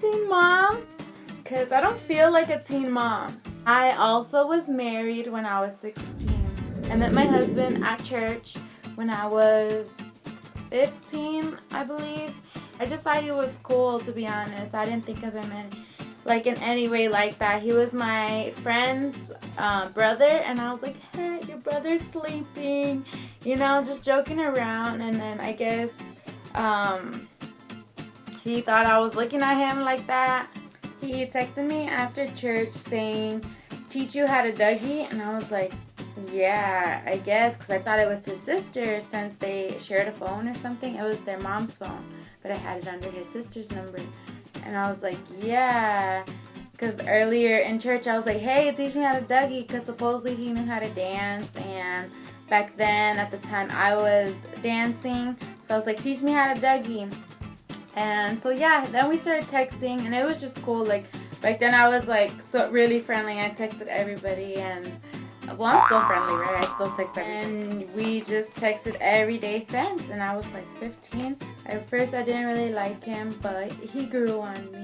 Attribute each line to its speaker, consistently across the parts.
Speaker 1: teen mom? Because I don't feel like a teen mom. I also was married when I was 16. I met my husband at church when I was 15, I believe. I just thought he was cool, to be honest. I didn't think of him in any way like that. He was my friend's brother, and I was like, hey, your brother's sleeping, you know, just joking around. And then I guess he thought I was looking at him like that. He texted me after church saying, teach you how to Dougie, and I was like, yeah, I guess, because I thought it was his sister since they shared a phone or something. It was their mom's phone, but I had it under his sister's number. And I was like, yeah, because earlier in church I was like, hey, teach me how to Dougie, because supposedly he knew how to dance, and back then at the time I was dancing, so I was like, teach me how to Dougie. And so yeah, then we started texting, and it was just cool. Like back then I was like so really friendly. I texted everybody, and well, I'm still friendly, right? I still text everybody. And we just texted every day since, and I was like 15. At first I didn't really like him, but he grew on me.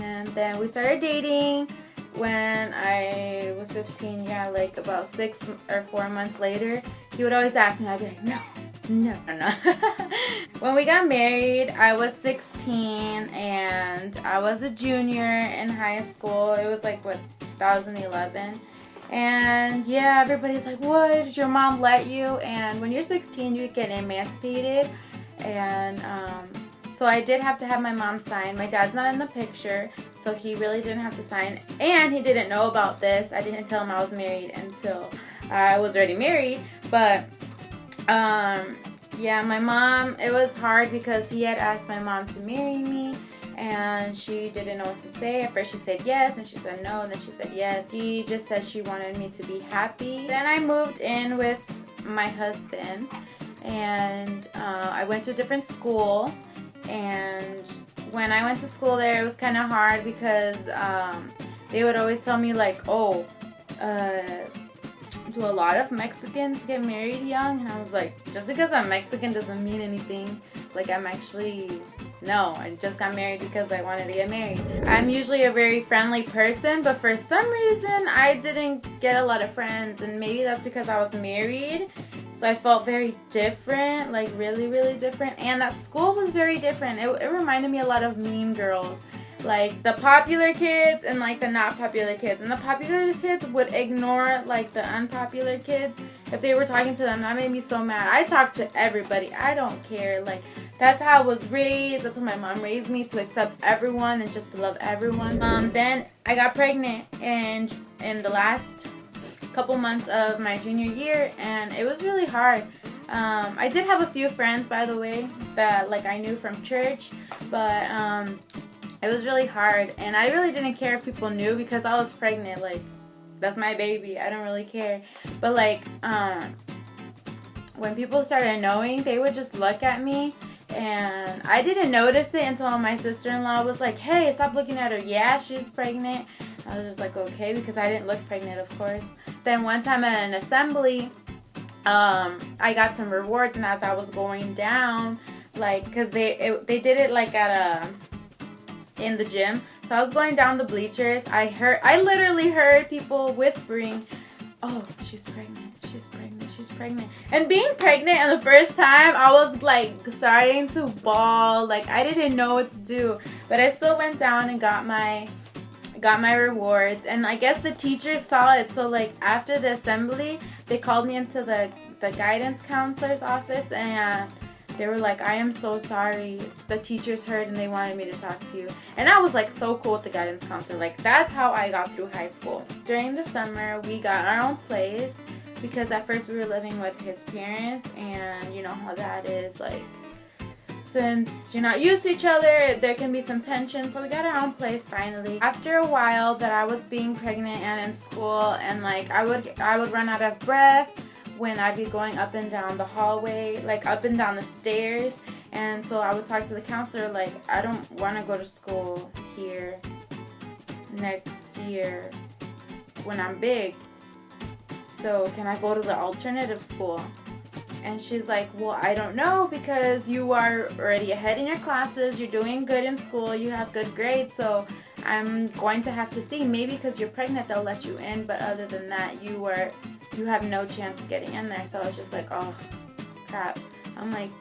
Speaker 1: And then we started dating when I was 15, yeah, like about 6 or 4 months later. He would always ask me, I'd be like, no. When we got married, I was 16 and I was a junior in high school. It was like, 2011. And yeah, everybody's like, what, did your mom let you? And when you're 16, you get emancipated. And so I did have to have my mom sign. My dad's not in the picture, so he really didn't have to sign. And he didn't know about this. I didn't tell him I was married until I was already married. But yeah, my mom, it was hard because he had asked my mom to marry me, and she didn't know what to say. At first she said yes, and she said no, and then she said yes. She just said she wanted me to be happy. Then I moved in with my husband, and I went to a different school. And when I went to school there, it was kind of hard because they would always tell me like, oh, do a lot of Mexicans get married young? And I was like, just because I'm Mexican doesn't mean anything. Like, I'm actually, no, I just got married because I wanted to get married. I'm usually a very friendly person, but for some reason I didn't get a lot of friends, and maybe that's because I was married. So I felt very different, like really, really different. And that school was very different. It reminded me a lot of Mean Girls. Like the popular kids and like the not popular kids. And the popular kids would ignore like the unpopular kids if they were talking to them. That made me so mad. I talk to everybody. I don't care. Like that's how I was raised. That's how my mom raised me, to accept everyone and just to love everyone. Then I got pregnant in the last couple months of my junior year, and it was really hard. I did have a few friends, by the way, that like I knew from church, but it was really hard, and I really didn't care if people knew because I was pregnant. Like, that's my baby. I don't really care. But like, when people started knowing, they would just look at me, and I didn't notice it until my sister-in-law was like, hey, stop looking at her. Yeah, she's pregnant. I was just like, okay, because I didn't look pregnant, of course. Then one time at an assembly, I got some rewards, and as I was going down, like, because they did it like in the gym. So I was going down the bleachers. I literally heard people whispering, oh, she's pregnant, she's pregnant, she's pregnant. And being pregnant and the first time, I was like starting to bawl. Like I didn't know what to do. But I still went down and got my rewards. And I guess the teachers saw it. So like after the assembly, they called me into the guidance counselor's office, and they were like, I am so sorry. The teachers heard and they wanted me to talk to you. And I was like so cool with the guidance counselor. Like that's how I got through high school. During the summer, we got our own place because at first we were living with his parents, and you know how that is. Like, since you're not used to each other, there can be some tension. So we got our own place finally. After a while that I was being pregnant and in school, and like I would run out of breath when I'd be going up and down the hallway, like up and down the stairs. And so I would talk to the counselor like, I don't want to go to school here next year when I'm big. So can I go to the alternative school? And she's like, well, I don't know, because you are already ahead in your classes, you're doing good in school, you have good grades, so I'm going to have to see. Maybe because you're pregnant they'll let you in, but other than that you have no chance of getting in there. So I was just like, oh crap. I'm like,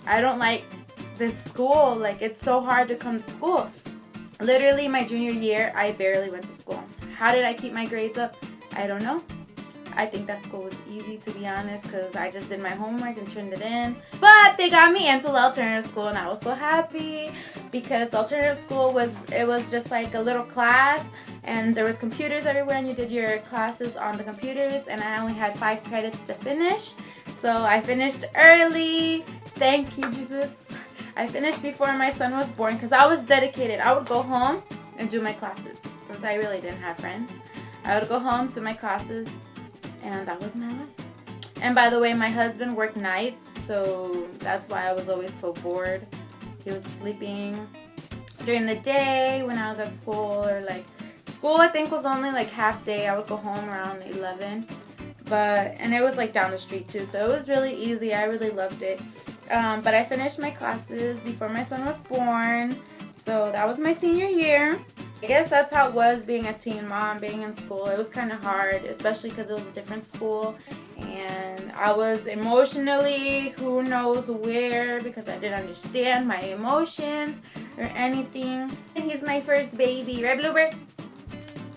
Speaker 1: I don't like this school. Like, it's so hard to come to school. Literally my junior year I barely went to school. How did I keep my grades up? I don't know. I think that school was easy, to be honest, because I just did my homework and turned it in. But they got me into the alternative school, and I was so happy, because the alternative school was just like a little class, and there was computers everywhere, and you did your classes on the computers, and I only had 5 credits to finish. So I finished early. Thank you, Jesus. I finished before my son was born because I was dedicated. I would go home and do my classes, since I really didn't have friends. I would go home, do my classes, and that was my life. And by the way, my husband worked nights, so that's why I was always so bored. He was sleeping during the day when I was at school, or like school I think was only like half day. I would go home around 11, and it was like down the street too, so it was really easy. I really loved it. But I finished my classes before my son was born, so that was my senior year. I guess that's how it was being a teen mom, being in school. It was kind of hard, especially because it was a different school, and I was emotionally who knows where, because I didn't understand my emotions or anything. And he's my first baby, right, Bluebird?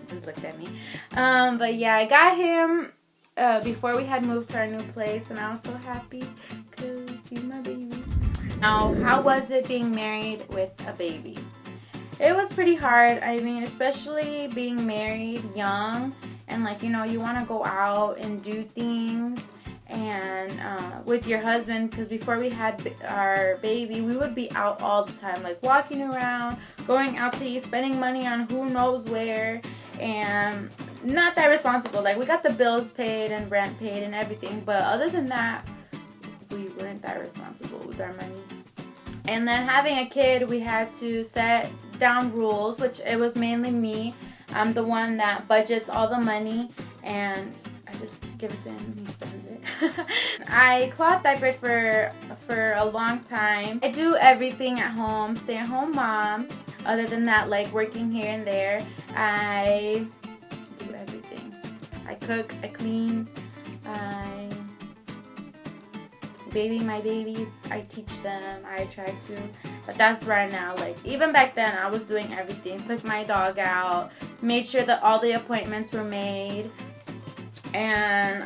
Speaker 1: Just looked at me. But yeah, I got him before we had moved to our new place, and I was so happy because he's my baby. Now, how was it being married with a baby? It was pretty hard. I mean, especially being married young, and like, you know, you want to go out and do things, and with your husband, because before we had our baby, we would be out all the time, like walking around, going out to eat, spending money on who knows where, and not that responsible. Like, we got the bills paid and rent paid and everything, but other than that, we weren't that responsible with our money. And then having a kid, we had to set down rules, which it was mainly me. I'm the one that budgets all the money, and I just give it to him. He spends it. I cloth diapered for a long time. I do everything at home, stay-at-home mom. Other than that, like working here and there, I do everything. I cook, I clean, I baby my babies, I teach them, I try to, but that's right now. Like, even back then I was doing everything. Took my dog out, made sure that all the appointments were made, and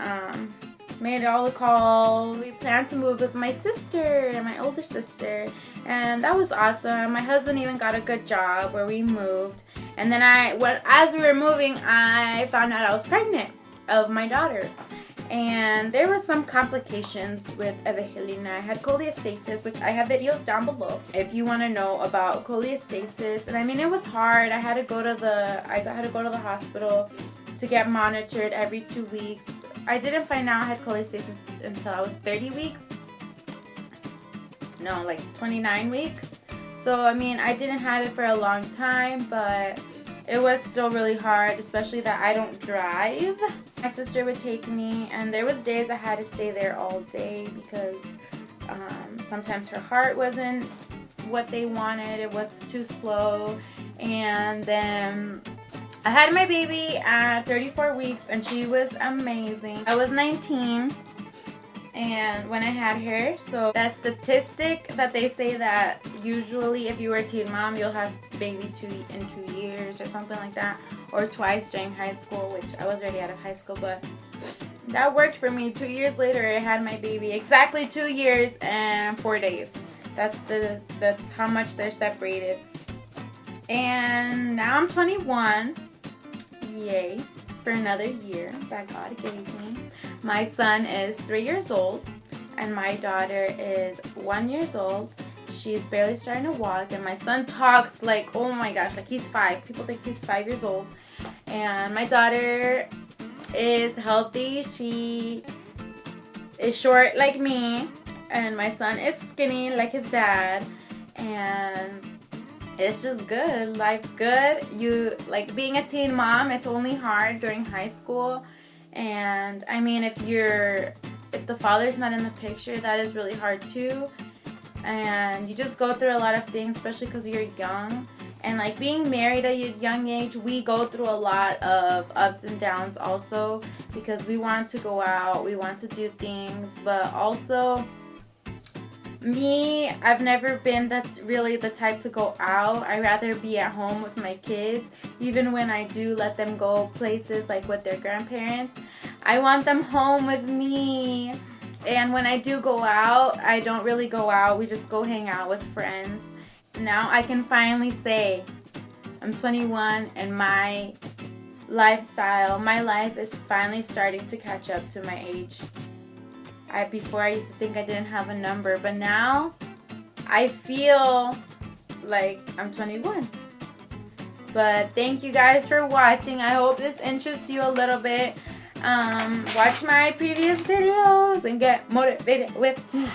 Speaker 1: made all the calls. We planned to move with my sister, my older sister, and that was awesome. My husband even got a good job where we moved, and then as we were moving, I found out I was pregnant of my daughter. And there was some complications with Evangelina. I had cholestasis, which I have videos down below if you want to know about cholestasis. And I mean, it was hard. I had to go to the hospital to get monitored every 2 weeks. I didn't find out I had cholestasis until I was 30 weeks. No, like 29 weeks. So I mean, I didn't have it for a long time, but it was still really hard, especially that I don't drive. My sister would take me, and there was days I had to stay there all day because sometimes her heart wasn't what they wanted. It was too slow. And then I had my baby at 34 weeks, and she was amazing. I was 19 and when I had her, so that statistic that they say that usually if you were a teen mom, you'll have baby in 2 years or something like that, or twice during high school, which I was already out of high school, but that worked for me. 2 years later, I had my baby. Exactly 2 years and 4 days. That's how much they're separated. And now I'm 21. Yay. For another year that God gave me. My son is 3 years old, and my daughter is 1 year old. She's barely starting to walk, and my son talks like, oh my gosh, like he's 5. People think he's 5 years old. And my daughter is healthy. She is short like me, and my son is skinny like his dad. And it's just good. Life's good. You like being a teen mom, it's only hard during high school. And I mean, if you're if the father's not in the picture, that is really hard too. And you just go through a lot of things, especially because you're young. And like being married at a young age, we go through a lot of ups and downs also, because we want to go out, we want to do things, but also me, I've never been that's really the type to go out. I'd rather be at home with my kids. Even when I do let them go places like with their grandparents, I want them home with me. And when I do go out, I don't really go out. We just go hang out with friends. Now I can finally say I'm 21 and my lifestyle, my life is finally starting to catch up to my age. Before I used to think I didn't have a number, but now I feel like I'm 21. But thank you guys for watching. I hope this interests you a little bit. Watch my previous videos and get motivated with me.